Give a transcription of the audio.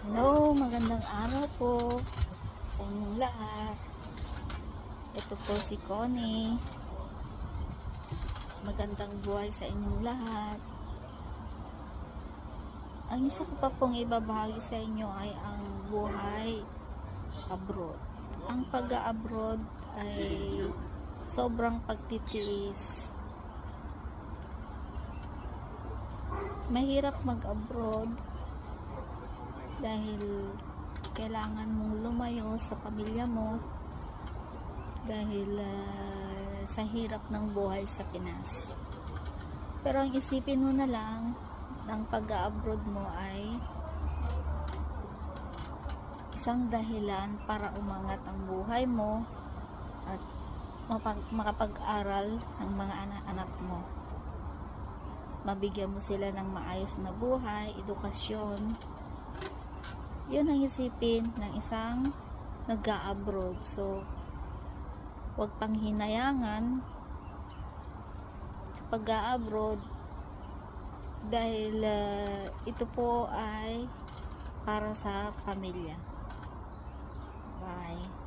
Hello, magandang araw po sa inyong lahat. Ito po si Connie. Magandang buhay sa inyong lahat. Ang isa ko pa pong ibabahagi sa inyo ay ang buhay abroad. Ang pag-abroad ay sobrang pagtitiis. Mahirap mag-abroad dahil kailangan mong lumayo sa pamilya mo dahil sa hirap ng buhay sa Pinas. Pero ang isipin mo na lang ng pag-abroad mo ay isang dahilan para umangat ang buhay mo at makapag-aral ng mga anak-anak mo. Mabigyan mo sila ng maayos na buhay, edukasyon. Yun ang isipin ng isang nag-a-abroad. So, huwag pang hinayangan sa pag-a-abroad dahil ito po ay para sa pamilya. Bye.